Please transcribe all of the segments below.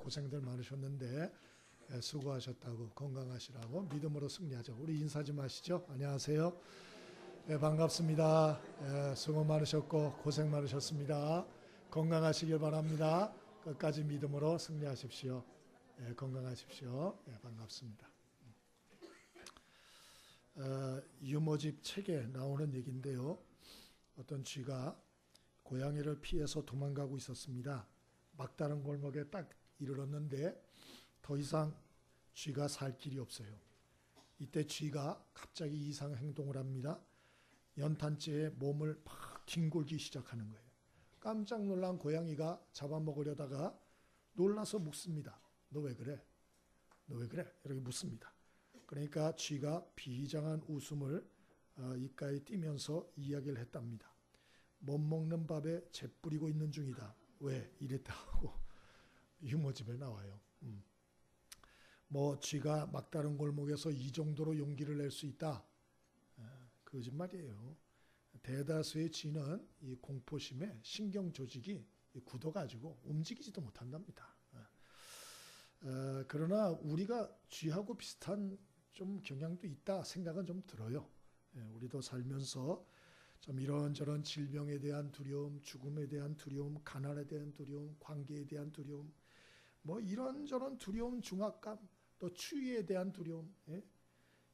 고생들 많으셨는데 수고하셨다고, 건강하시라고, 믿음으로 승리하죠. 우리 인사 좀 하시죠. 안녕하세요. 반갑습니다. 수고 많으셨고 고생 많으셨습니다. 건강하시길 바랍니다. 끝까지 믿음으로 승리하십시오. 건강하십시오. 반갑습니다. 유모집 책에 나오는 얘기인데요. 어떤 쥐가 고양이를 피해서 도망가고 있었습니다. 막다른 골목에 딱 이르렀는데 더 이상 쥐가 살 길이 없어요. 이때 쥐가 갑자기 이상 행동을 합니다. 연탄재에 몸을 막 뒹굴기 시작하는 거예요. 깜짝 놀란 고양이가 잡아먹으려다가 놀라서 묻습니다. 너 왜 그래? 너 왜 그래? 이렇게 묻습니다. 그러니까 쥐가 비장한 웃음을 입가에 띠면서 이야기를 했답니다. 못 먹는 밥에 재 뿌리고 있는 중이다. 왜? 이랬다 하고 유모집에 나와요. 뭐 쥐가 막다른 골목에서 이 정도로 용기를 낼 수 있다? 거짓말이에요. 대다수의 쥐는 이 공포심에 신경 조직이 굳어가지고 움직이지도 못한답니다. 그러나 우리가 쥐하고 비슷한 좀 경향도 있다 생각은 좀 들어요. 우리도 살면서 좀 이런저런 질병에 대한 두려움, 죽음에 대한 두려움, 가난에 대한 두려움, 관계에 대한 두려움, 뭐 이런저런 두려움, 중압감, 또 추위에 대한 두려움,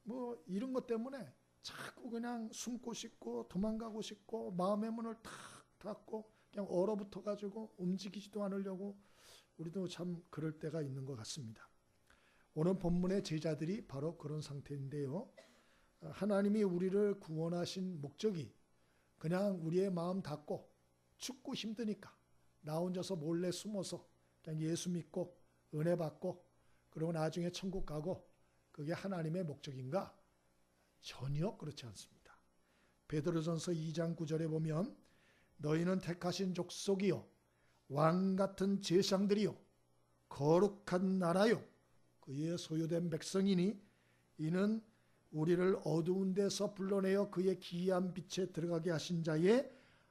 뭐 이런 것 때문에 자꾸 그냥 숨고 싶고 도망가고 싶고 마음의 문을 탁 닫고 그냥 얼어붙어 가지고 움직이지도 않으려고 우리도 참 그럴 때가 있는 것 같습니다. 오늘 본문의 제자들이 바로 그런 상태인데요. 하나님이 우리를 구원하신 목적이 그냥 우리의 마음 닫고 춥고 힘드니까 나 혼자서 몰래 숨어서 그냥 예수 믿고 은혜 받고 그리고 나중에 천국 가고 그게 하나님의 목적인가? 전혀 그렇지 않습니다. 베드로전서 2장 9절에 보면 너희는 택하신 족속이요 왕같은 제상들이요 거룩한 나라요 그의 소유된 백성이니 이는 우리를 어두운 데서 불러내어 그의 기이한 빛에 들어가게 하신 자의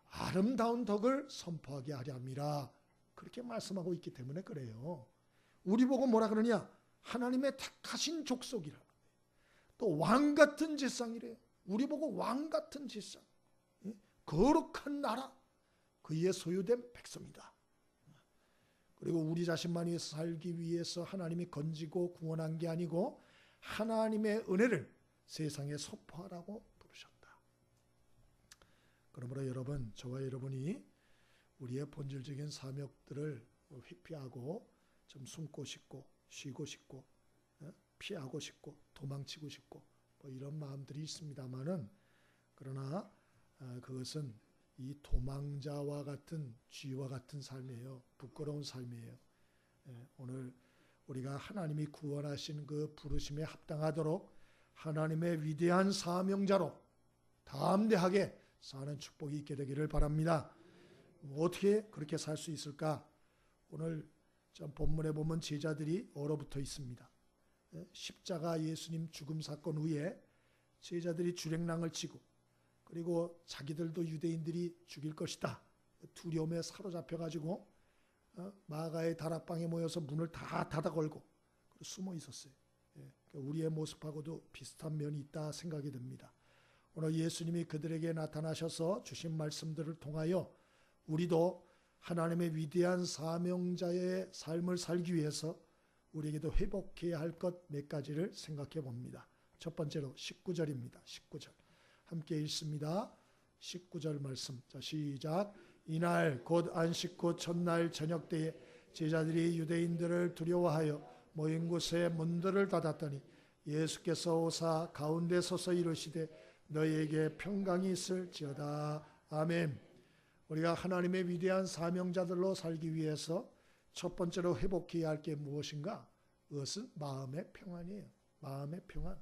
아름다운 덕을 선포하게 하려 함이라. 그렇게 말씀하고 있기 때문에 그래요. 우리 보고 뭐라 그러냐? 하나님의 택하신 족속이라. 또 왕같은 제상이래요. 우리 보고 왕같은 제상, 거룩한 나라, 그의 소유된 백성이다. 그리고 우리 자신만이 살기 위해서 하나님이 건지고 구원한 게 아니고 하나님의 은혜를 세상에 선포하라고 부르셨다. 그러므로 여러분, 저와 여러분이 우리의 본질적인 사명들을 회피하고 좀 숨고 싶고 쉬고 싶고 피하고 싶고 도망치고 싶고 뭐 이런 마음들이 있습니다만은 그러나 그것은 이 도망자와 같은 쥐와 같은 삶이에요. 부끄러운 삶이에요. 오늘 우리가 하나님이 구원하신 그 부르심에 합당하도록 하나님의 위대한 사명자로 담대하게 사는 축복이 있게 되기를 바랍니다. 어떻게 그렇게 살 수 있을까? 오늘 본문에 보면 제자들이 얼어붙어 있습니다. 십자가 예수님 죽음 사건 후에 제자들이 주랭랑을 치고 그리고 자기들도 유대인들이 죽일 것이다. 두려움에 사로잡혀가지고 마가의 다락방에 모여서 문을 다 닫아 걸고 숨어 있었어요. 우리의 모습하고도 비슷한 면이 있다 생각이 듭니다. 오늘 예수님이 그들에게 나타나셔서 주신 말씀들을 통하여 우리도 하나님의 위대한 사명자의 삶을 살기 위해서 우리에게도 회복해야 할 것 몇 가지를 생각해 봅니다. 첫 번째로 19절입니다. 19절 함께 읽습니다. 19절 말씀. 자, 시작. 이날 곧 안식 후 첫날 저녁 때에 제자들이 유대인들을 두려워하여 모인 곳에 문들을 닫았더니 예수께서 오사 가운데 서서 이르시되 너희에게 평강이 있을지어다. 아멘. 우리가 하나님의 위대한 사명자들로 살기 위해서 첫 번째로 회복해야 할 게 무엇인가? 그것은 마음의 평안이에요. 마음의 평안.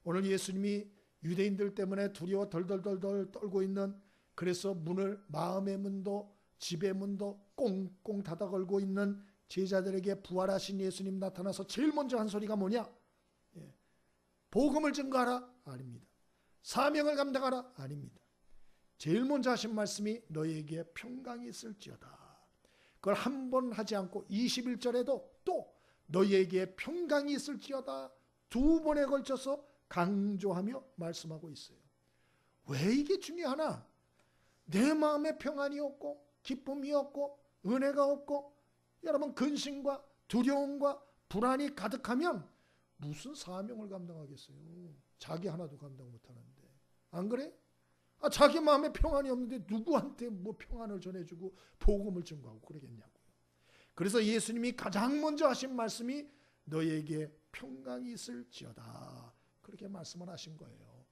오늘 예수님이 유대인들 때문에 두려워 덜덜덜 떨고 있는, 그래서 문을, 마음의 문도 집의 문도 꽁꽁 닫아 걸고 있는 제자들에게 부활하신 예수님 나타나서 제일 먼저 한 소리가 뭐냐? 복음을 증거하라? 아닙니다. 사명을 감당하라? 아닙니다. 제일 먼저 하신 말씀이 너희에게 평강이 있을지어다. 그걸 한 번 하지 않고 21절에도 또 너희에게 평강이 있을지어다 두 번에 걸쳐서 강조하며 말씀하고 있어요. 왜 이게 중요하나? 내 마음에 평안이 없고 기쁨이 없고 은혜가 없고 여러분 근심과 두려움과 불안이 가득하면 무슨 사명을 감당하겠어요? 자기 하나도 감당 못하는데. 안 그래? 자기 마음에 평안이 없는데 누구한테 뭐 평안을 전해주고 복음을 증거하고 그러겠냐고요. 그래서 예수님이 가장 먼저 하신 말씀이 너희에게 평강이 있을지어다 그렇게 말씀을 하신 거예요.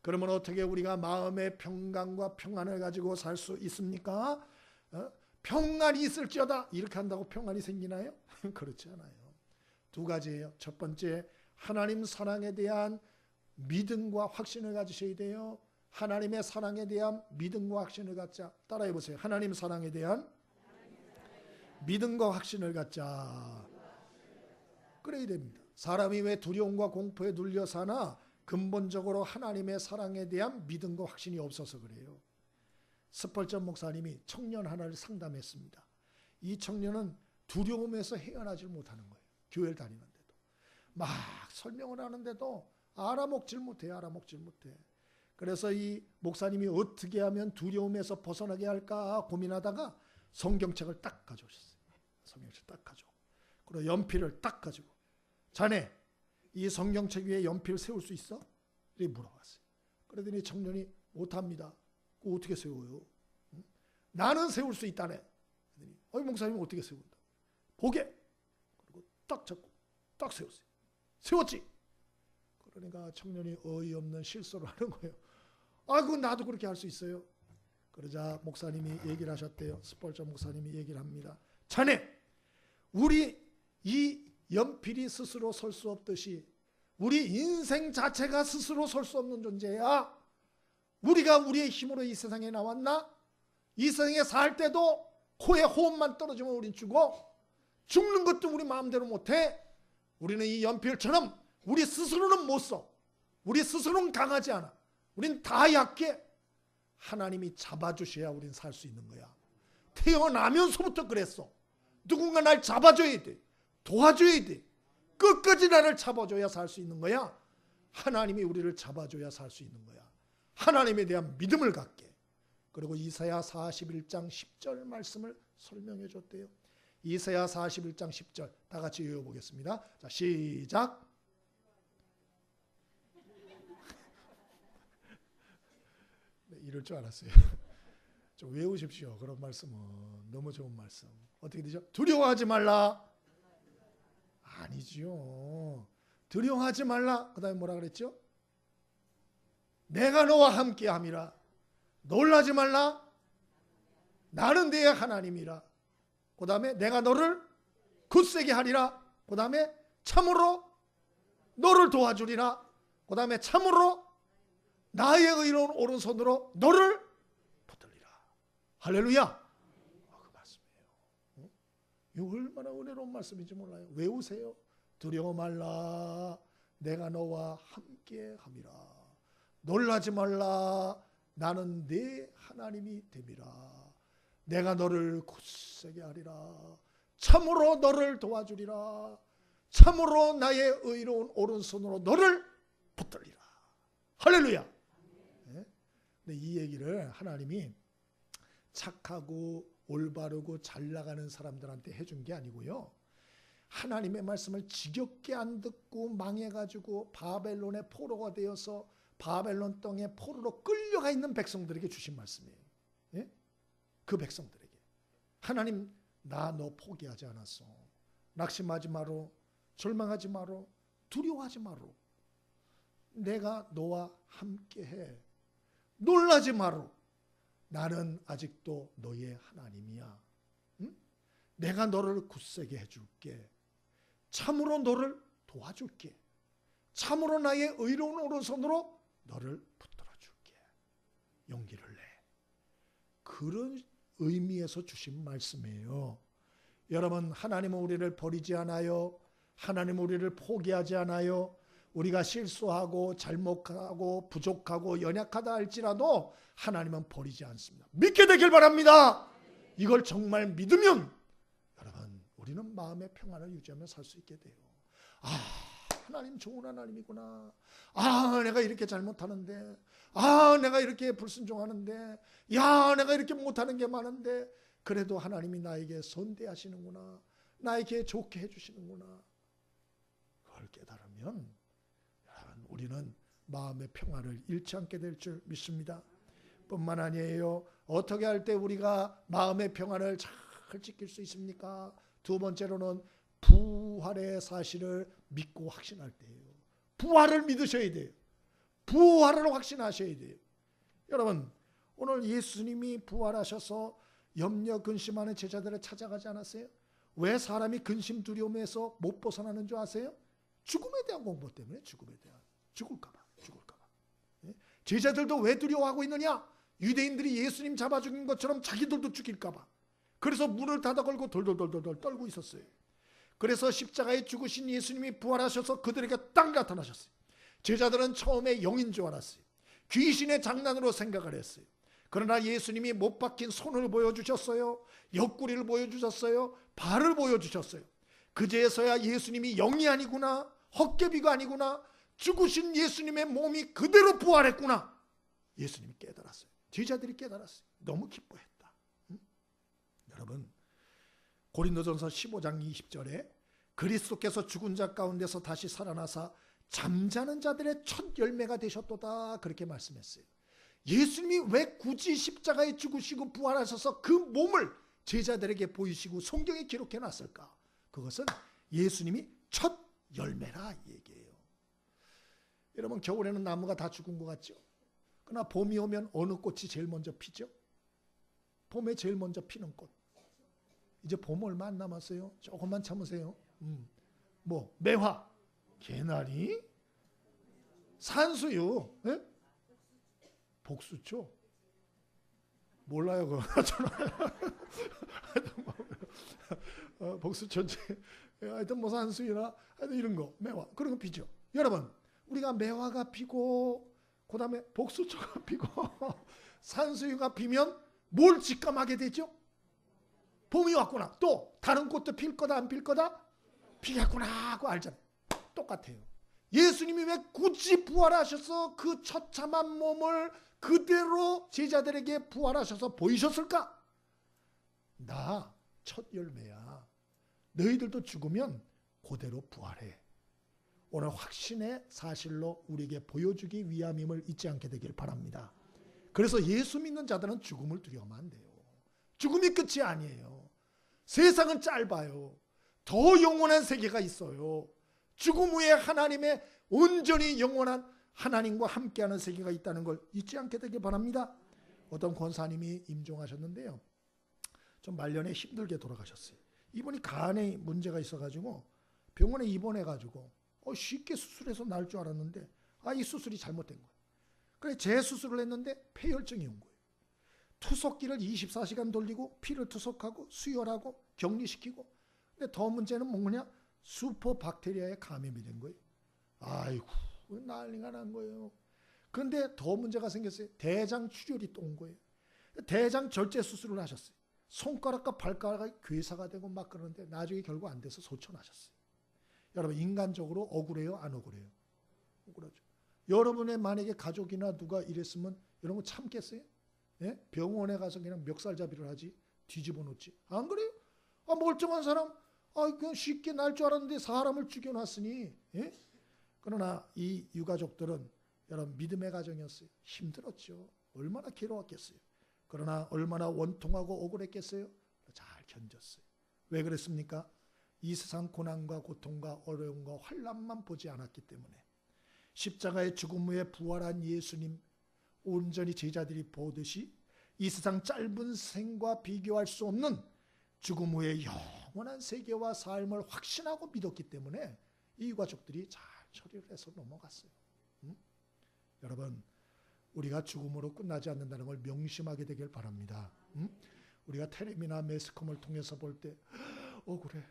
그러면 어떻게 우리가 마음의 평강과 평안을 가지고 살 수 있습니까? 평안이 있을지어다 이렇게 한다고 평안이 생기나요? 그렇지 않아요. 두 가지예요. 첫 번째, 하나님 사랑에 대한 믿음과 확신을 가지셔야 돼요. 하나님의 사랑에 대한 믿음과 확신을 갖자. 따라해 보세요. 하나님 사랑에 대한 믿음과 확신을 갖자. 그래야 됩니다. 사람이 왜 두려움과 공포에 눌려 사나? 근본적으로 하나님의 사랑에 대한 믿음과 확신이 없어서 그래요. 스펄전 목사님이 청년 하나를 상담했습니다. 이 청년은 두려움에서 헤어나질 못하는 거예요. 교회를 다니는데도. 막 설명을 하는데도 알아먹질 못해. 그래서 이 목사님이 어떻게 하면 두려움에서 벗어나게 할까 고민하다가 성경책을 딱 가져오셨어요. 성경책 딱 가져오고 그리고 연필을 딱 가지고 자네 이 성경책 위에 연필 세울 수 있어? 이렇게 물어봤어요. 그러더니 청년이 못합니다. 그거 어떻게 세워요? 응? 나는 세울 수 있다네. 목사님 어떻게 세운다? 보게. 그리고 딱 잡고 딱 세웠어요. 세웠지? 그러니까 청년이 어이없는 실수를 하는 거예요. 그거 나도 그렇게 할 수 있어요. 그러자 목사님이 얘기를 하셨대요. 스펄전 목사님이 얘기를 합니다. 자네, 우리 이 연필이 스스로 설 수 없듯이 우리 인생 자체가 스스로 설 수 없는 존재야. 우리가 우리의 힘으로 이 세상에 나왔나? 이 세상에 살 때도 코에 호흡만 떨어지면 우린 죽어. 죽는 것도 우리 마음대로 못해. 우리는 이 연필처럼 우리 스스로는 못 써. 우리 스스로는 강하지 않아. 우린 다 약해. 하나님이 잡아주셔야 우린 살 수 있는 거야. 태어나면서부터 그랬어. 누군가 날 잡아줘야 돼. 도와줘야 돼. 끝까지 나를 잡아줘야 살 수 있는 거야. 하나님이 우리를 잡아줘야 살 수 있는 거야. 하나님에 대한 믿음을 갖게. 그리고 이사야 41장 10절 말씀을 설명해 줬대요. 이사야 41장 10절 다 같이 읽어보겠습니다. 자, 시작. 네, 이럴 줄 알았어요. 좀 외우십시오. 그런 말씀은 너무 좋은 말씀. 어떻게 되죠? 두려워하지 말라. 아니지요. 두려워하지 말라. 그 다음에 뭐라 그랬죠? 내가 너와 함께 함이라. 놀라지 말라. 나는 내 하나님이라. 그 다음에 내가 너를 굳세게 하리라. 그 다음에 참으로 너를 도와주리라. 그 다음에 참으로 나의 의로운 오른손으로 너를 붙들리라. 할렐루야. 그 말씀이에요. 이거 얼마나 은혜로운 말씀인지 몰라요. 외우세요. 두려워 말라. 내가 너와 함께 함이라. 놀라지 말라. 나는 네 하나님이 됨이라. 내가 너를 굳세게 하리라. 참으로 너를 도와주리라. 참으로 나의 의로운 오른손으로 너를 붙들리라. 할렐루야. 네? 근데 이 얘기를 하나님이 착하고 올바르고 잘 나가는 사람들한테 해준 게 아니고요. 하나님의 말씀을 지겹게 안 듣고 망해가지고 바벨론의 포로가 되어서 바벨론 땅에 포로로 끌려가 있는 백성들에게 주신 말씀이에요. 예? 그 백성들에게 하나님, 나 너 포기하지 않았어. 낙심하지 마로. 절망하지 마로. 두려워하지 마로. 내가 너와 함께해. 놀라지 마로. 나는 아직도 너의 하나님이야. 응? 내가 너를 굳세게 해줄게. 참으로 너를 도와줄게. 참으로 나의 의로운 오른손으로 너를 붙들어줄게. 용기를 내. 그런 의미에서 주신 말씀이에요. 여러분, 하나님은 우리를 버리지 않아요. 하나님은 우리를 포기하지 않아요. 우리가 실수하고 잘못하고 부족하고 연약하다 할지라도 하나님은 버리지 않습니다. 믿게 되길 바랍니다. 이걸 정말 믿으면 우리는 마음의 평안을 유지하며 살 수 있게 돼요. 아, 하나님 좋은 하나님이구나. 아, 내가 이렇게 잘못하는데, 아, 내가 이렇게 불순종하는데, 야, 내가 이렇게 못하는 게 많은데 그래도 하나님이 나에게 선대하시는구나, 나에게 좋게 해주시는구나. 그걸 깨달으면 우리는 마음의 평안을 잃지 않게 될 줄 믿습니다. 뿐만 아니에요, 어떻게 할 때 우리가 마음의 평안을 잘 지킬 수 있습니까? 두 번째로는 부활의 사실을 믿고 확신할 때예요. 부활을 믿으셔야 돼요. 부활을 확신하셔야 돼요. 여러분, 오늘 예수님이 부활하셔서 염려 근심하는 제자들을 찾아가지 않았어요? 왜 사람이 근심 두려움에서 못 벗어나는 줄 아세요? 죽음에 대한 공포 때문에. 죽음에 대한, 죽을까 봐. 제자들도 왜 두려워하고 있느냐? 유대인들이 예수님 잡아 죽인 것처럼 자기들도 죽일까 봐. 그래서 문을 닫아 걸고 돌돌돌돌 떨고 있었어요. 그래서 십자가에 죽으신 예수님이 부활하셔서 그들에게 딱 나타나셨어요. 제자들은 처음에 영인 줄 알았어요. 귀신의 장난으로 생각을 했어요. 그러나 예수님이 못 박힌 손을 보여주셨어요. 옆구리를 보여주셨어요. 발을 보여주셨어요. 그제서야 예수님이 영이 아니구나, 헛개비가 아니구나, 죽으신 예수님의 몸이 그대로 부활했구나, 예수님이 깨달았어요. 제자들이 깨달았어요. 너무 기뻐했다. 여러분, 고린도전서 15장 20절에 그리스도께서 죽은 자 가운데서 다시 살아나사 잠자는 자들의 첫 열매가 되셨도다, 그렇게 말씀했어요. 예수님이 왜 굳이 십자가에 죽으시고 부활하셔서 그 몸을 제자들에게 보이시고 성경에 기록해 놨을까? 그것은 예수님이 첫 열매라 이 얘기예요. 여러분, 겨울에는 나무가 다 죽은 것 같죠? 그러나 봄이 오면 어느 꽃이 제일 먼저 피죠? 봄에 제일 먼저 피는 꽃. 이제 봄 얼마 안 남았어요. 조금만 참으세요. 뭐 매화, 개나리, 산수유, 예? 복수초, 몰라요 그거. 복수초인지 하여튼 뭐 산수유나 하여튼 이런 거, 매화, 그런 거 피죠. 여러분, 우리가 매화가 피고 그 다음에 복수초가 피고 산수유가 피면 뭘 직감하게 되죠? 봄이 왔구나. 또 다른 꽃도 필 거다 안 필 거다? 피겠구나 하고 알잖아요. 똑같아요. 예수님이 왜 굳이 부활하셔서 그 처참한 몸을 그대로 제자들에게 부활하셔서 보이셨을까? 나 첫 열매야. 너희들도 죽으면 그대로 부활해. 오늘 확신의 사실로 우리에게 보여주기 위함임을 잊지 않게 되길 바랍니다. 그래서 예수 믿는 자들은 죽음을 두려워하면 안 돼요. 죽음이 끝이 아니에요. 세상은 짧아요. 더 영원한 세계가 있어요. 죽음 후에 하나님의 온전히 영원한 하나님과 함께하는 세계가 있다는 걸 잊지 않게 되길 바랍니다. 어떤 권사님이 임종하셨는데요, 좀 말년에 힘들게 돌아가셨어요. 이분이 간에 문제가 있어가지고 병원에 입원해가지고 쉽게 수술해서 나을 줄 알았는데 이 수술이 잘못된 거예요. 그래 재수술을 했는데 폐혈증이 온 거예요. 투석기를 24시간 돌리고 피를 투석하고 수혈하고 격리시키고, 근데 더 문제는 뭐냐? 슈퍼박테리아에 감염이 된 거예요. 아이고 난리가 난 거예요. 그런데 더 문제가 생겼어요. 대장 출혈이 또 온 거예요. 대장 절제 수술을 하셨어요. 손가락과 발가락이 괴사가 되고 막 그러는데 나중에 결국 안 돼서 소천하셨어요. 여러분, 인간적으로 억울해요, 안 억울해요? 억울하죠. 여러분의 만약에 가족이나 누가 이랬으면 이런 거 참겠어요? 예? 병원에 가서 그냥 멱살잡이를 하지, 뒤집어 놓지. 안 그래요? 멀쩡한 사람, 그냥 쉽게 날 줄 알았는데 사람을 죽여놨으니. 예? 그러나 이 유가족들은 여러분 믿음의 가정이었어요. 힘들었죠. 얼마나 괴로웠겠어요. 그러나 얼마나 원통하고 억울했겠어요. 잘 견뎠어요. 왜 그랬습니까? 이 세상 고난과 고통과 어려움과 환난만 보지 않았기 때문에. 십자가의 죽음 후에 부활한 예수님 온전히 제자들이 보듯이 이 세상 짧은 생과 비교할 수 없는 죽음 후에 영원한 세계와 삶을 확신하고 믿었기 때문에 이 가족들이 잘 처리를 해서 넘어갔어요. 여러분, 우리가 죽음으로 끝나지 않는다는 걸 명심하게 되길 바랍니다. 우리가 텔레비나 매스컴을 통해서 볼 때 억울해,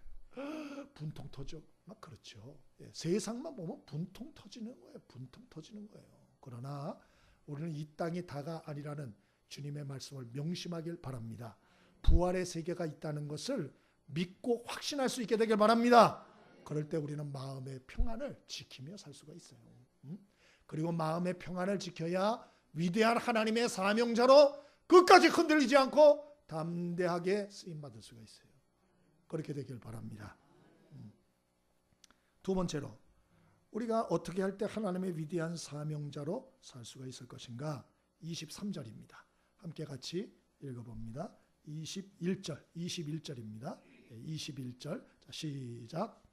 분통 터져, 막 그렇죠. 예, 세상만 보면 분통 터지는 거예요. 분통 터지는 거예요. 그러나 우리는 이 땅이 다가 아니라는 주님의 말씀을 명심하길 바랍니다. 부활의 세계가 있다는 것을 믿고 확신할 수 있게 되길 바랍니다. 그럴 때 우리는 마음의 평안을 지키며 살 수가 있어요. 그리고 마음의 평안을 지켜야 위대한 하나님의 사명자로 끝까지 흔들리지 않고 담대하게 쓰임받을 수가 있어요. 그렇게 되길 바랍니다. 두 번째로 우리가 어떻게 할 때 하나님의 위대한 사명자로 살 수가 있을 것인가? 23절입니다. 함께 같이 읽어봅니다. 21절입니다. 21절 시작.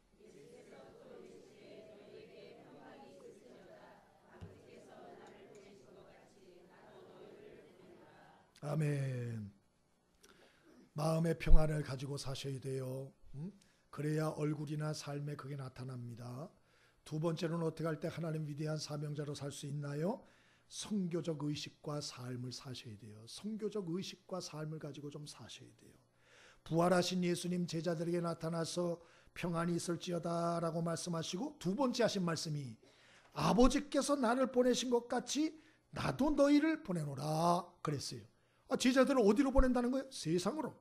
아멘. 마음의 평안을 가지고 사셔야 돼요. 그래야 얼굴이나 삶에 그게 나타납니다. 두 번째로는 어떻게 할 때 하나님 위대한 사명자로 살 수 있나요? 선교적 의식과 삶을 사셔야 돼요. 선교적 의식과 삶을 가지고 좀 사셔야 돼요. 부활하신 예수님 제자들에게 나타나서 평안이 있을지어다 라고 말씀하시고 두 번째 하신 말씀이 아버지께서 나를 보내신 것 같이 나도 너희를 보내노라 그랬어요. 제자들을 어디로 보낸다는 거예요? 세상으로.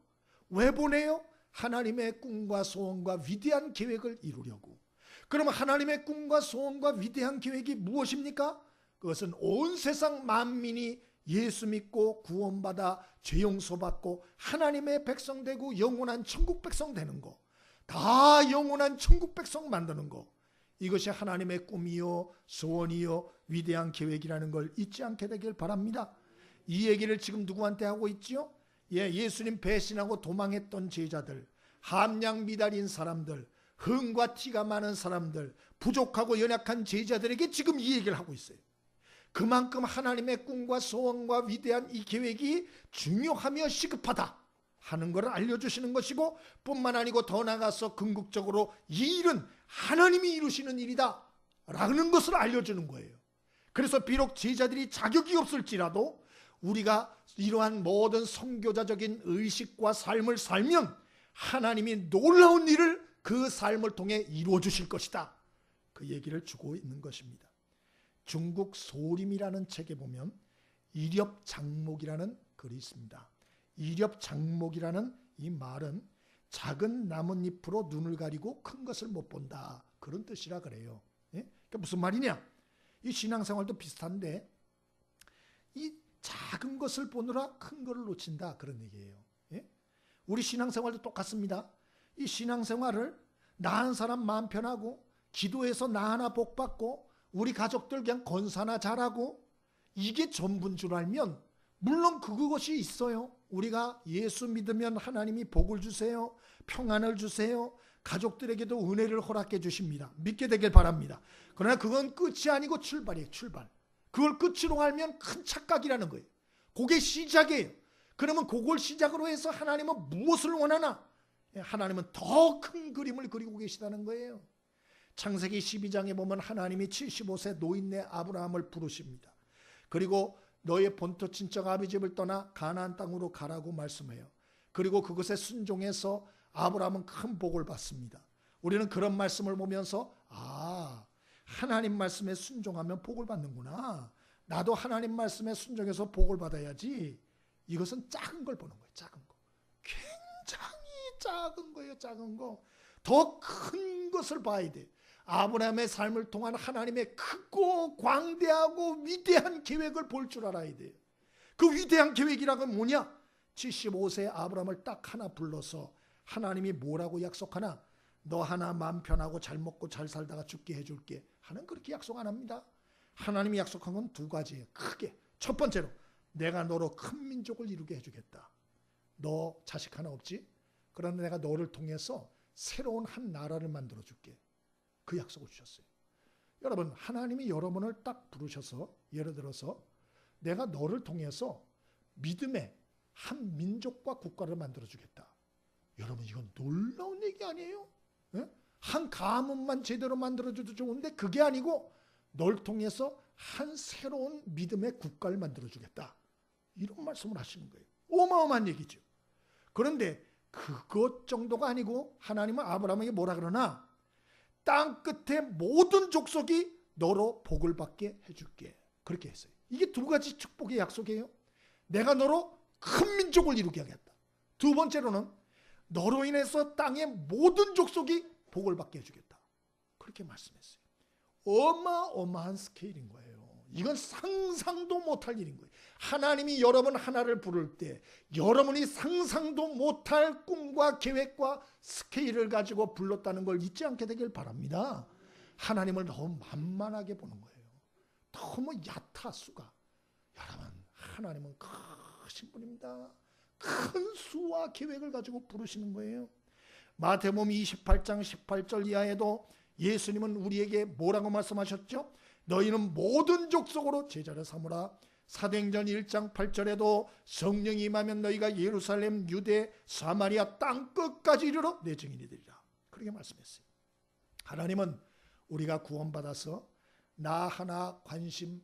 왜 보내요? 하나님의 꿈과 소원과 위대한 계획을 이루려고. 그러면 하나님의 꿈과 소원과 위대한 계획이 무엇입니까? 그것은 온 세상 만민이 예수 믿고 구원받아 죄 용서받고 하나님의 백성 되고 영원한 천국 백성 되는 거. 다 영원한 천국 백성 만드는 거. 이것이 하나님의 꿈이요 소원이요 위대한 계획이라는 걸 잊지 않게 되길 바랍니다. 이 얘기를 지금 누구한테 하고 있지요? 예수님 배신하고 도망했던 제자들, 함량 미달인 사람들, 흥과 티가 많은 사람들, 부족하고 연약한 제자들에게 지금 이 얘기를 하고 있어요. 그만큼 하나님의 꿈과 소원과 위대한 이 계획이 중요하며 시급하다 하는 것을 알려주시는 것이고, 뿐만 아니고 더 나아가서 궁극적으로 이 일은 하나님이 이루시는 일이다 라는 것을 알려주는 거예요. 그래서 비록 제자들이 자격이 없을지라도 우리가 이러한 모든 선교자적인 의식과 삶을 살면 하나님이 놀라운 일을 그 삶을 통해 이루어 주실 것이다. 그 얘기를 주고 있는 것입니다. 중국 소림이라는 책에 보면 이렵장목이라는 글이 있습니다. 이렵장목이라는 이 말은 작은 나뭇잎으로 눈을 가리고 큰 것을 못 본다. 그런 뜻이라 그래요. 그러니까 무슨 말이냐? 이 신앙생활도 비슷한데 이 작은 것을 보느라 큰 것을 놓친다 그런 얘기예요. 우리 신앙생활도 똑같습니다. 이 신앙생활을 나 한 사람 마음 편하고 기도해서 나 하나 복 받고 우리 가족들 그냥 건사나 잘하고 이게 전부인 줄 알면 물론 그것이 있어요. 우리가 예수 믿으면 하나님이 복을 주세요. 평안을 주세요. 가족들에게도 은혜를 허락해 주십니다. 믿게 되길 바랍니다. 그러나 그건 끝이 아니고 출발이에요. 출발. 그걸 끝으로 알면 큰 착각이라는 거예요. 그게 시작이에요. 그러면 그걸 시작으로 해서 하나님은 무엇을 원하나? 하나님은 더 큰 그림을 그리고 계시다는 거예요. 창세기 12장에 보면 하나님이 75세 노인네 아브라함을 부르십니다. 그리고 너의 본토 친척 아비 집을 떠나 가나안 땅으로 가라고 말씀해요. 그리고 그것에 순종해서 아브라함은 큰 복을 받습니다. 우리는 그런 말씀을 보면서 하나님 말씀에 순종하면 복을 받는구나. 나도 하나님 말씀에 순종해서 복을 받아야지. 이것은 작은 걸 보는 거예요. 작은 거. 굉장히 작은 거예요. 작은 거. 더 큰 것을 봐야 돼요. 아브라함의 삶을 통한 하나님의 크고 광대하고 위대한 계획을 볼 줄 알아야 돼요. 그 위대한 계획이라고 뭐냐? 75세 아브라함을 딱 하나 불러서 하나님이 뭐라고 약속하나? 너 하나 마음 편하고 잘 먹고 잘 살다가 죽게 해줄게 하는 그렇게 약속 안 합니다. 하나님이 약속한 건 두 가지예요. 크게. 첫 번째로 내가 너로 큰 민족을 이루게 해주겠다. 너 자식 하나 없지? 그러나 내가 너를 통해서 새로운 한 나라를 만들어줄게. 그 약속을 주셨어요. 여러분, 하나님이 여러분을 딱 부르셔서 예를 들어서 내가 너를 통해서 믿음의 한 민족과 국가를 만들어주겠다. 여러분, 이건 놀라운 얘기 아니에요? 한 가문만 제대로 만들어줘도 좋은데 그게 아니고 널 통해서 한 새로운 믿음의 국가를 만들어주겠다. 이런 말씀을 하시는 거예요. 어마어마한 얘기죠. 그런데 그것 정도가 아니고 하나님은 아브라함에게 뭐라 그러나? 땅 끝에 모든 족속이 너로 복을 받게 해줄게. 그렇게 했어요. 이게 두 가지 축복의 약속이에요. 내가 너로 큰 민족을 이루게 하겠다. 두 번째로는 너로 인해서 땅의 모든 족속이 복을 받게 해주겠다. 그렇게 말씀했어요. 어마어마한 스케일인 거예요. 이건 상상도 못할 일인 거예요. 하나님이 여러분 하나를 부를 때 여러분이 상상도 못할 꿈과 계획과 스케일을 가지고 불렀다는 걸 잊지 않게 되길 바랍니다. 하나님을 너무 만만하게 보는 거예요. 너무 얕아 수가. 여러분, 하나님은 크신 분입니다. 큰 수와 계획을 가지고 부르시는 거예요. 마태복음 28장 18절 이하에도 예수님은 우리에게 뭐라고 말씀하셨죠? 너희는 모든 족속으로 제자를 삼으라. 사도행전 1장 8절에도 성령이 임하면 너희가 예루살렘, 유대, 사마리아 땅끝까지 이르러 내 증인이 되리라. 그렇게 말씀했어요. 하나님은 우리가 구원받아서 나 하나 관심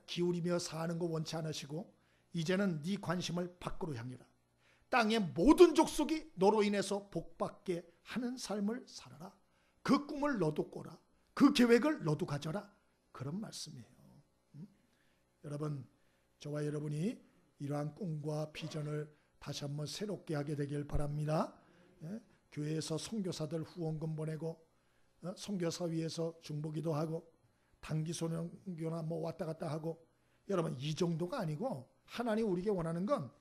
기울이며 사는 거 원치 않으시고 이제는 네 관심을 밖으로 향해라. 땅의 모든 족속이 너로 인해서 복받게 하는 삶을 살아라. 그 꿈을 너도 꿔라. 그 계획을 너도 가져라. 그런 말씀이에요. 여러분, 저와 여러분이 이러한 꿈과 비전을 다시 한번 새롭게 하게 되길 바랍니다. 교회에서 선교사들 후원금 보내고 선교사 위해서 중보기도 하고 단기 선교나 뭐 왔다 갔다 하고, 여러분 이 정도가 아니고 하나님 우리에게 원하는 건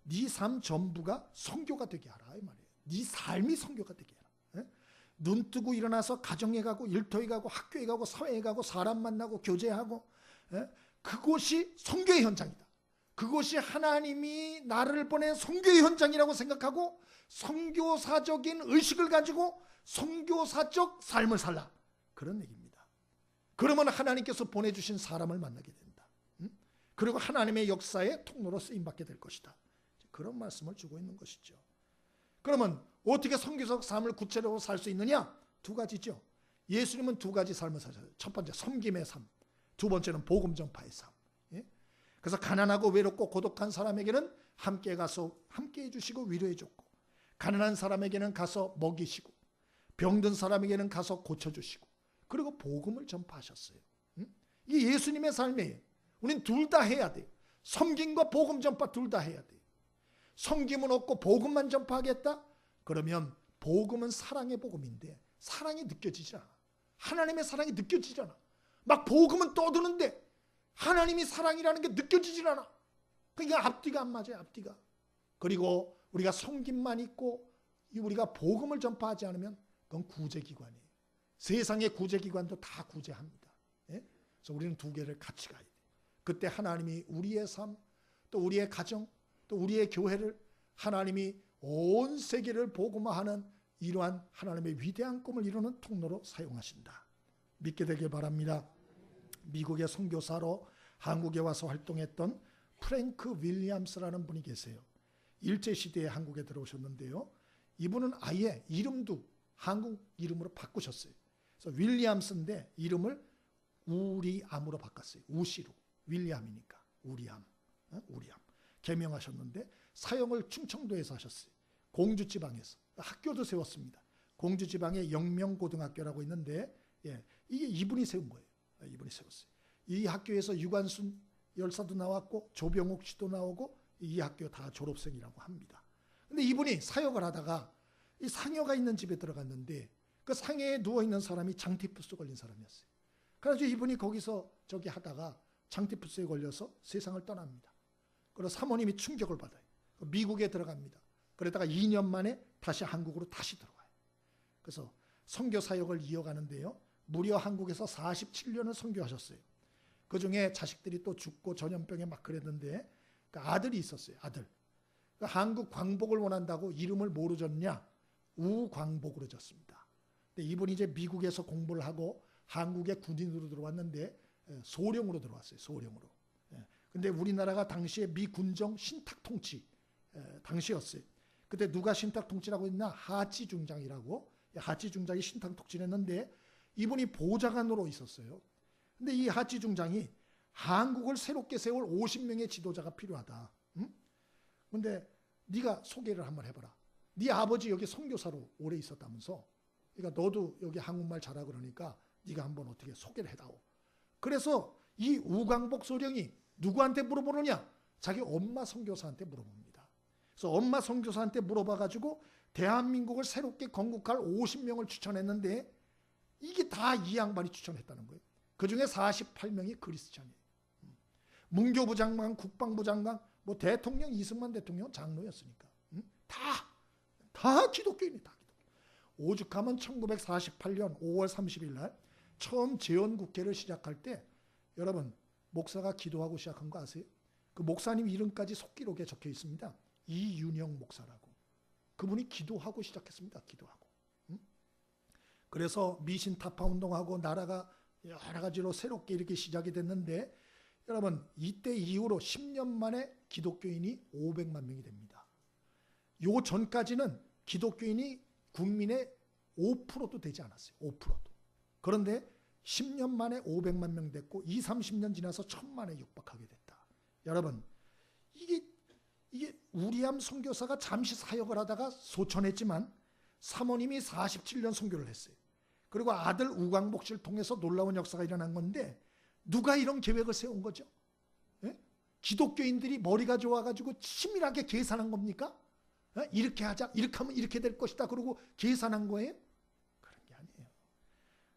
네 삶 전부가 선교가 되게 하라 이 말이에요. 네 삶이 선교가 되게 하라. 눈 뜨고 일어나서 가정에 가고 일터에 가고 학교에 가고 사회에 가고 사람 만나고 교제하고, 그곳이 선교의 현장이다. 그것이 하나님이 나를 보낸 선교의 현장이라고 생각하고 선교사적인 의식을 가지고 선교사적 삶을 살라. 그런 얘기입니다. 그러면 하나님께서 보내주신 사람을 만나게 된다. 그리고 하나님의 역사의 통로로 쓰임받게 될 것이다. 그런 말씀을 주고 있는 것이죠. 그러면 어떻게 선교적 삶을 구체적으로 살 수 있느냐? 두 가지죠. 예수님은 두 가지 삶을 사셨어요. 첫 번째 섬김의 삶, 두 번째는 복음 전파의 삶. 그래서 가난하고 외롭고 고독한 사람에게는 함께 가서 함께 해주시고 위로해줬고, 가난한 사람에게는 가서 먹이시고, 병든 사람에게는 가서 고쳐주시고, 그리고 복음을 전파하셨어요. 이게 예수님의 삶이에요. 우리는 둘 다 해야 돼요. 섬김과 복음 전파 둘 다 해야 돼요. 섬김은 없고 복음만 전파하겠다? 그러면 복음은 사랑의 복음인데 사랑이 느껴지지 않아. 하나님의 사랑이 느껴지지 않아. 막 복음은 떠드는데 하나님이 사랑이라는 게 느껴지질 않아. 그러니까 앞뒤가 안 맞아요. 앞뒤가. 그리고 우리가 섬김만 있고 우리가 복음을 전파하지 않으면 그건 구제기관이에요. 세상의 구제기관도 다 구제합니다. 그래서 우리는 두 개를 같이 가야 돼요. 그때 하나님이 우리의 삶, 또 우리의 가정, 또 우리의 교회를 하나님이 온 세계를 복음화하는 이러한 하나님의 위대한 꿈을 이루는 통로로 사용하신다. 믿게 되길 바랍니다. 미국의 선교사로 한국에 와서 활동했던 프랭크 윌리엄스라는 분이 계세요. 일제시대에 한국에 들어오셨는데요. 이분은 아예 이름도 한국 이름으로 바꾸셨어요. 그래서 윌리엄스인데 이름을 우리암으로 바꿨어요. 우시로. 윌리암이니까 우리암. 우리암. 개명하셨는데 사역을 충청도에서 하셨어요. 공주지방에서. 학교도 세웠습니다. 공주지방에 영명고등학교라고 있는데 이게 이분이 세운 거예요. 이분이 세웠어요. 이 학교에서 유관순 열사도 나왔고 조병옥 씨도 나오고 이 학교 다 졸업생이라고 합니다. 근데 이분이 사역을 하다가 이 상여가 있는 집에 들어갔는데 그 상해에 누워있는 사람이 장티푸스 걸린 사람이었어요. 그래서 이분이 거기서 저기 하다가 장티푸스에 걸려서 세상을 떠납니다. 그래서 사모님이 충격을 받아요. 미국에 들어갑니다. 그러다가 2년 만에 다시 한국으로 다시 들어와요. 그래서 선교 사역을 이어가는데요. 무려 한국에서 47년을 선교하셨어요. 그중에 자식들이 또 죽고 전염병에 막 그랬는데 그 아들이 있었어요. 아들. 그 한국 광복을 원한다고 이름을 뭐로 졌냐? 우광복으로 졌습니다. 근데 이분이 이제 미국에서 공부를 하고 한국에 군인으로 들어왔는데 소령으로 들어왔어요. 소령으로. 근데 우리나라가 당시에 미군정 신탁 통치 당시였어요. 그때 누가 신탁 통치라고 했나? 하치 중장이라고. 하치 중장이 신탁 통치를 했는데 이분이 보좌관으로 있었어요. 근데 이 하치 중장이 한국을 새롭게 세울 50명의 지도자가 필요하다. 근데 네가 소개를 한번 해봐라. 네 아버지 여기 선교사로 오래 있었다면서. 그러니까 너도 여기 한국말 잘하고 그러니까 네가 한번 어떻게 소개를 해다오. 그래서 이 우광복 소령이 누구한테 물어보느냐? 자기 엄마 선교사한테 물어봅니다. 그래서 엄마 선교사한테 물어봐가지고 대한민국을 새롭게 건국할 50명을 추천했는데 이게 다 이 양반이 추천했다는 거예요. 그중에 48명이 그리스찬이에요. 문교부 장관, 국방부 장관, 뭐 대통령, 이승만 대통령 장로였으니까 다 기독교인이다. 오죽하면 1948년 5월 30일 날 처음 재헌국회를 시작할 때 여러분 목사가 기도하고 시작한 거 아세요? 그 목사님 이름까지 속기록에 적혀 있습니다. 이윤영 목사라고. 그분이 기도하고 시작했습니다. 기도하고. 그래서 미신 타파 운동하고 나라가 여러 가지로 새롭게 이렇게 시작이 됐는데 여러분 이때 이후로 10년 만에 기독교인이 500만 명이 됩니다. 요 전까지는 기독교인이 국민의 5%도 되지 않았어요. 5%도. 그런데 10년 만에 500만 명 됐고 30년 지나서 1000만에 육박하게 됐다. 여러분 이게 우리암 선교사가 잠시 사역을 하다가 소천했지만 사모님이 47년 선교를 했어요. 그리고 아들 우광복 씨를 통해서 놀라운 역사가 일어난 건데 누가 이런 계획을 세운 거죠? 예? 기독교인들이 머리가 좋아가지고 치밀하게 계산한 겁니까? 예? 이렇게 하자, 이렇게 하면 이렇게 될 것이다 그러고 계산한 거예요? 그런 게 아니에요.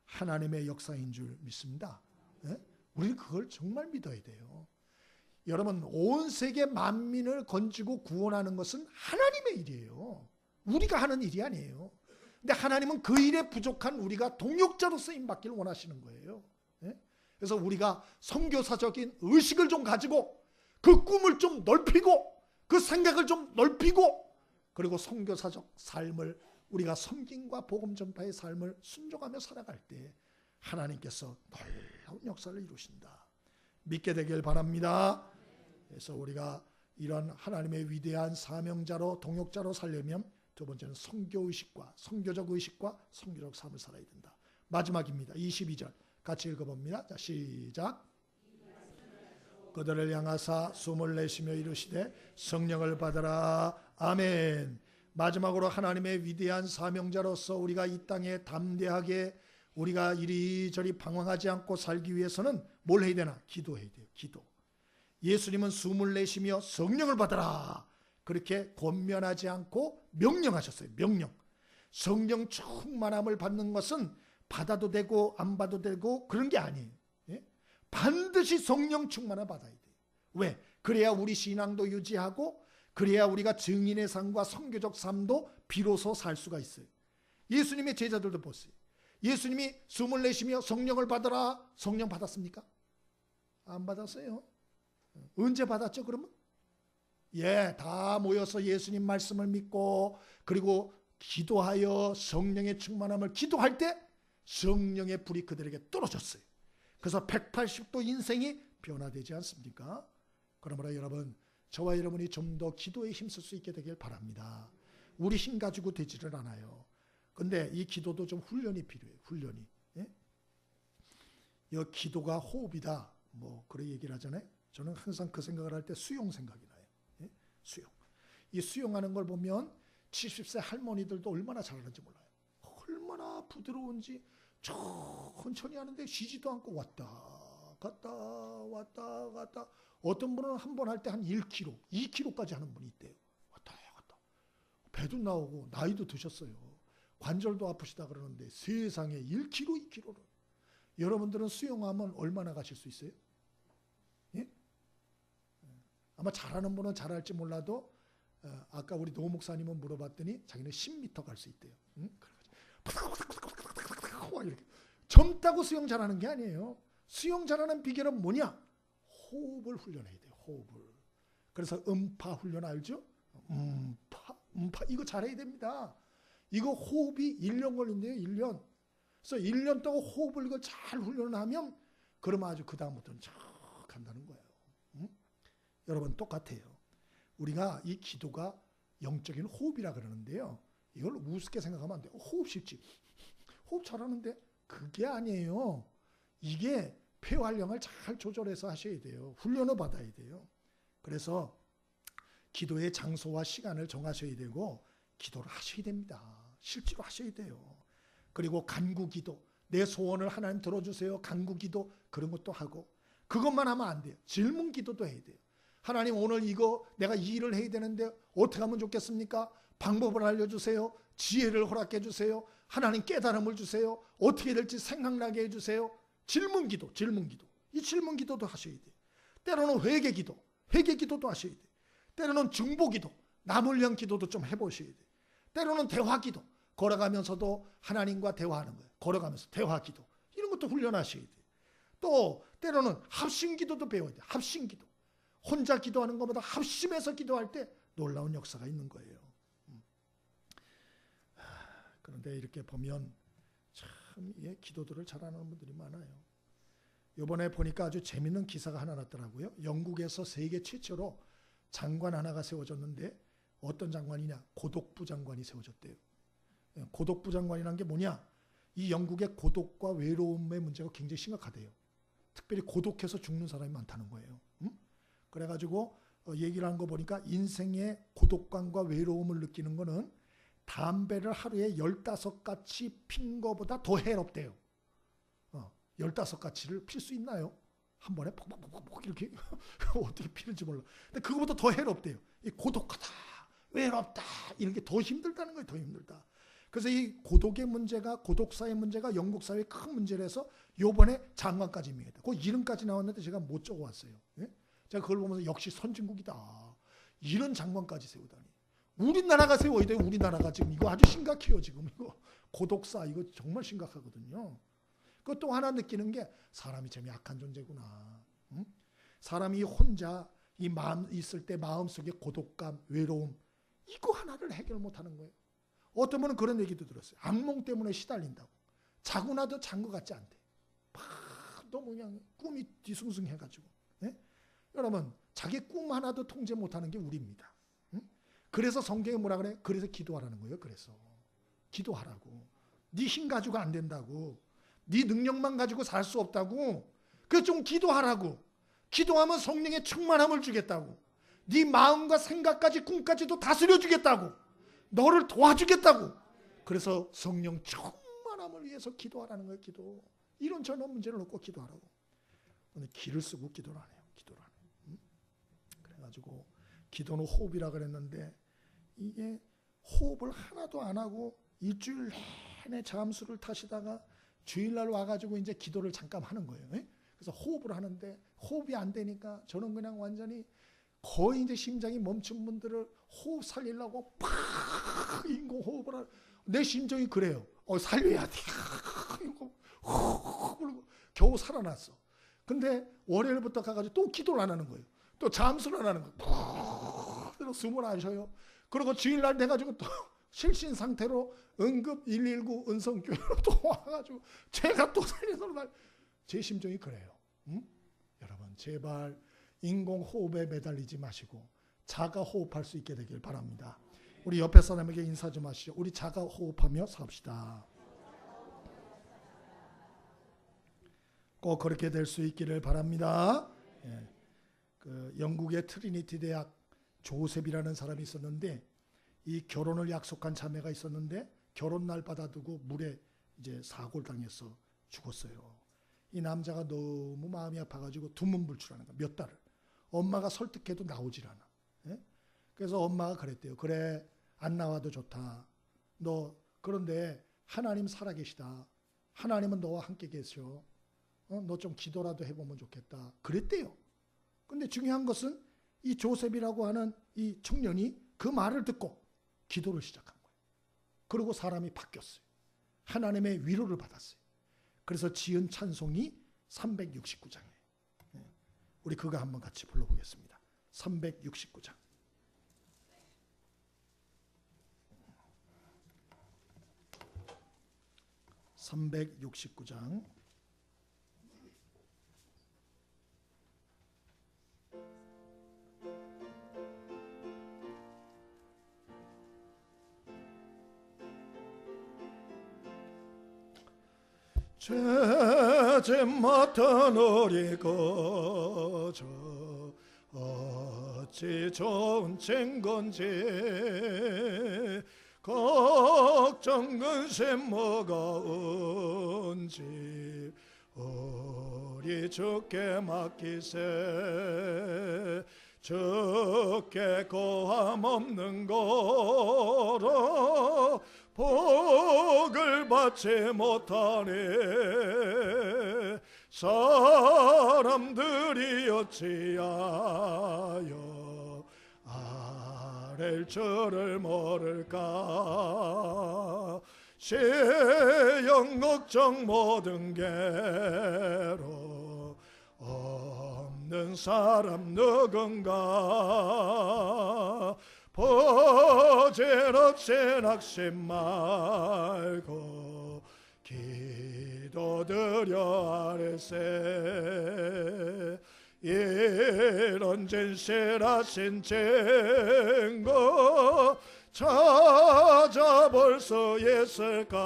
하나님의 역사인 줄 믿습니다. 예? 우리는 그걸 정말 믿어야 돼요. 여러분 온 세계 만민을 건지고 구원하는 것은 하나님의 일이에요. 우리가 하는 일이 아니에요. 근데 하나님은 그 일에 부족한 우리가 동역자로 쓰임받기를 원하시는 거예요. 예? 그래서 우리가 선교사적인 의식을 좀 가지고 그 꿈을 좀 넓히고 그 생각을 좀 넓히고 그리고 선교사적 삶을 우리가 섬김과 복음 전파의 삶을 순종하며 살아갈 때 하나님께서 놀라운 역사를 이루신다. 믿게 되길 바랍니다. 그래서 우리가 이런 하나님의 위대한 사명자로 동역자로 살려면 두 번째는 선교의식과 선교적 의식과 선교적 삶을 살아야 된다. 마지막입니다. 22절 같이 읽어봅니다. 자, 시작. 그들을 향하사 숨을 내쉬며 이르시되 성령을 받으라. 아멘. 마지막으로 하나님의 위대한 사명자로서 우리가 이 땅에 담대하게 우리가 이리저리 방황하지 않고 살기 위해서는 뭘 해야 되나? 기도해야 돼요. 기도. 예수님은 숨을 내쉬며 성령을 받으라. 그렇게 권면하지 않고 명령하셨어요. 명령. 성령 충만함을 받는 것은 받아도 되고 안 받아도 되고 그런 게 아니에요. 예? 반드시 성령 충만함을 받아야 돼요. 왜? 그래야 우리 신앙도 유지하고 그래야 우리가 증인의 삶과 선교적 삶도 비로소 살 수가 있어요. 예수님의 제자들도 보세요. 예수님이 숨을 내쉬며 성령을 받으라. 성령 받았습니까? 안 받았어요. 언제 받았죠 그러면? 다 모여서 예수님 말씀을 믿고 그리고 기도하여 성령의 충만함을 기도할 때 성령의 불이 그들에게 떨어졌어요. 그래서 180도 인생이 변화되지 않습니까? 그러므로 여러분 저와 여러분이 좀 더 기도에 힘쓸 수 있게 되길 바랍니다. 우리 힘 가지고 되지를 않아요. 근데 이 기도도 좀 훈련이 필요해요. 훈련이. 예? 이 기도가 호흡이다. 뭐 그런 얘기를 하잖아요. 저는 항상 그 생각을 할 때 수용 생각이 나요. 예? 수용. 이 수용하는 걸 보면 70세 할머니들도 얼마나 잘하는지 몰라요. 얼마나 부드러운지 천천히 하는데 쉬지도 않고 왔다 갔다 왔다 갔다. 어떤 분은 한 번 할 때 한 1km, 2km까지 하는 분이 있대요. 왔다 갔다. 배도 나오고 나이도 드셨어요. 관절도 아프시다 그러는데 세상에 1km, 2km를. 여러분들은 수영하면 얼마나 가실 수 있어요? 예? 아마 잘하는 분은 잘할지 몰라도 아까 우리 노 목사님은 물어봤더니 자기는 10m 갈 수 있대요. 응? 이렇게. 젊다고 수영 잘하는 게 아니에요. 수영 잘하는 비결은 뭐냐? 호흡을 훈련해야 돼요. 호흡을. 그래서 음파 훈련 알죠? 음파 이거 잘해야 됩니다. 이거 호흡이 1년 걸린대요. 1년. 그래서 1년 동안 호흡을 이거 잘 훈련하면 그러면 아주 그 다음부터는 쫙 간다는 거예요. 응? 여러분 똑같아요. 우리가 이 기도가 영적인 호흡이라 그러는데요. 이걸 우습게 생각하면 안 돼요. 호흡 쉽지. 호흡 잘하는데 그게 아니에요. 이게 폐활량을 잘 조절해서 하셔야 돼요. 훈련을 받아야 돼요. 그래서 기도의 장소와 시간을 정하셔야 되고 기도를 하셔야 됩니다. 실제로 하셔야 돼요. 그리고 간구기도, 내 소원을 하나님 들어주세요. 간구기도 그런 것도 하고 그것만 하면 안 돼요. 질문기도도 해야 돼요. 하나님 오늘 이거 내가 이 일을 해야 되는데 어떻게 하면 좋겠습니까? 방법을 알려주세요. 지혜를 허락해 주세요. 하나님 깨달음을 주세요. 어떻게 될지 생각나게 해주세요. 질문기도. 이 질문기도도 하셔야 돼요. 때로는 회개기도도 하셔야 돼요. 때로는 중보기도, 남을 위한 기도도 좀 해보셔야 돼요. 때로는 대화기도, 걸어가면서도 하나님과 대화하는 거예요. 걸어가면서 대화기도, 이런 것도 훈련하셔야 돼요. 또 때로는 합심기도도 배워야 돼요. 합심기도, 혼자 기도하는 것보다 합심해서 기도할 때 놀라운 역사가 있는 거예요. 그런데 이렇게 보면 참 기도들을 잘하는 분들이 많아요. 이번에 보니까 아주 재밌는 기사가 하나 났더라고요. 영국에서 세계 최초로 장관 하나가 세워졌는데, 어떤 장관이냐? 고독부 장관이 세워졌대요. 고독부 장관이라는 게 뭐냐? 이 영국의 고독과 외로움의 문제가 굉장히 심각하대요. 특별히 고독해서 죽는 사람이 많다는 거예요. 그래가지고 얘기를 한 거 보니까 인생의 고독감과 외로움을 느끼는 거는 담배를 하루에 15가치 핀 거보다 더 해롭대요. 15가치를 필 수 있나요? 한 번에 퍽퍽퍽퍽 이렇게 어떻게 피는지 몰라. 근데 그거보다 더 해롭대요. 이 고독하다, 외롭다, 이런 게 더 힘들다는 거예요. 더 힘들다. 그래서 이 고독의 문제가, 고독사의 문제가 영국 사회의 큰 문제라서 요번에 장관까지 임명했다. 그 이름까지 나왔는데 제가 못 적어왔어요. 예? 제가 그걸 보면서 역시 선진국이다. 이런 장관까지 세우다니. 우리나라가 세워야 돼요. 우리나라가 지금 이거 아주 심각해요. 지금 이거 고독사 이거 정말 심각하거든요. 그것도 하나 느끼는 게 사람이 참 약한 존재구나. 응? 사람이 혼자 이 마음 있을 때 마음속에 고독감, 외로움, 이거 하나를 해결 못하는 거예요. 어떤 분은 그런 얘기도 들었어요. 악몽 때문에 시달린다고. 자고 나도 잔 것 같지 않대. 너무 그냥 꿈이 뒤숭숭해가지고. 네? 여러분, 자기 꿈 하나도 통제 못하는 게 우리입니다. 응? 그래서 성경에 뭐라 그래? 그래서 기도하라는 거예요. 그래서 기도하라고. 네 힘 가지고 안 된다고. 네 능력만 가지고 살 수 없다고. 그래서 좀 기도하라고. 기도하면 성령의 충만함을 주겠다고. 네 마음과 생각까지 꿈까지도 다스려 주겠다고. 너를 도와주겠다고. 그래서 성령 충만함을 위해서 기도하라는 거예요. 기도. 이런 전원 문제를 놓고 기도하라고. 근데 기를 쓰고 기도를 안 해요. 기도를 안 해요. 그래가지고 기도는 호흡이라 그랬는데, 이게 호흡을 하나도 안 하고 일주일 내내 잠수를 타시다가 주일날 와가지고 이제 기도를 잠깐 하는 거예요. 그래서 호흡을 하는데 호흡이 안 되니까 저는 그냥 완전히 거의 이제 심장이 멈춘 분들을 호흡 살리려고 팍 인공호흡을 하는, 내 심정이 그래요. 살려야 돼. 그리고 겨우 살아났어. 근데 월요일부터 가가지고 또 기도를 안 하는 거예요. 또 잠수를 안 하는 거예요. 숨을 안 쉬어요. 그리고 주일날 돼가지고 또 실신 상태로 응급 119 은성교회로 또 와가지고 제가 또 살려서 제 심정이 그래요. 여러분 제발 인공호흡에 매달리지 마시고 자가 호흡할 수 있게 되길 바랍니다. 우리 옆에 사람에게 인사 좀 하시죠. 우리 자가 호흡하며 삽시다. 꼭 그렇게 될 수 있기를 바랍니다. 예. 그 영국의 트리니티 대학 조셉이라는 사람이 있었는데, 이 결혼을 약속한 자매가 있었는데 결혼 날 받아두고 물에 이제 사고를 당해서 죽었어요. 이 남자가 너무 마음이 아파가지고 두문불출하는 거야. 몇 달을. 엄마가 설득해도 나오질 않아. 예? 그래서 엄마가 그랬대요. 그래, 안 나와도 좋다. 너 그런데 하나님 살아계시다. 하나님은 너와 함께 계셔. 너 좀 기도라도 해보면 좋겠다. 그랬대요. 근데 중요한 것은 이 조셉이라고 하는 이 청년이 그 말을 듣고 기도를 시작한 거예요. 그리고 사람이 바뀌었어요. 하나님의 위로를 받았어요. 그래서 지은 찬송이 369장이에요. 우리 그거 한번 같이 불러보겠습니다. 369장. (369장) 죄짐 맡은 우리 거저 어찌 좋은 증건지 걱정 근심 뭐가 온지 우리 주께 맡기세 주께 고함 없는 거로 복을 받지 못하네. 사람들이 어찌하여 아랠 줄을 모를까. 시영 걱정 모든 게로 없는 사람 누군가. 보잘없이 낙심 말고 기도드려 아뢰세. 이런 진실하신 증거 찾아볼 수 있을까.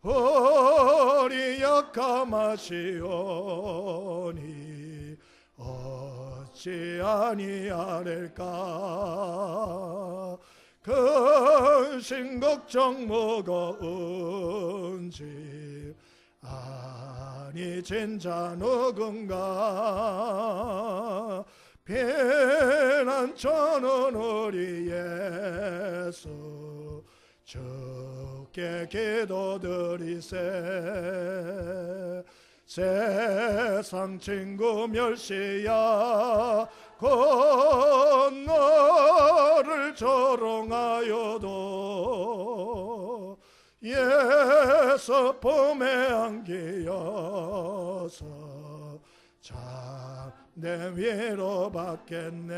우리 약함하시오니 어찌 아니하릴까. 근심 걱정 무거운 짐 아니 진짜 누군가. 피난처는 우리 예수 주께 기도드리세. 세상 친구 멸시야 너를 조롱하여도 예수 품에 안기어서 내 위로 받겠네.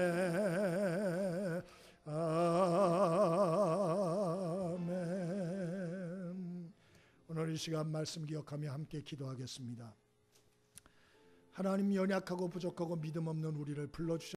아멘. 오늘 이 시간 말씀 기억하며 함께 기도하겠습니다. 하나님, 연약하고 부족하고 믿음 없는 우리를 불러주셨습니다.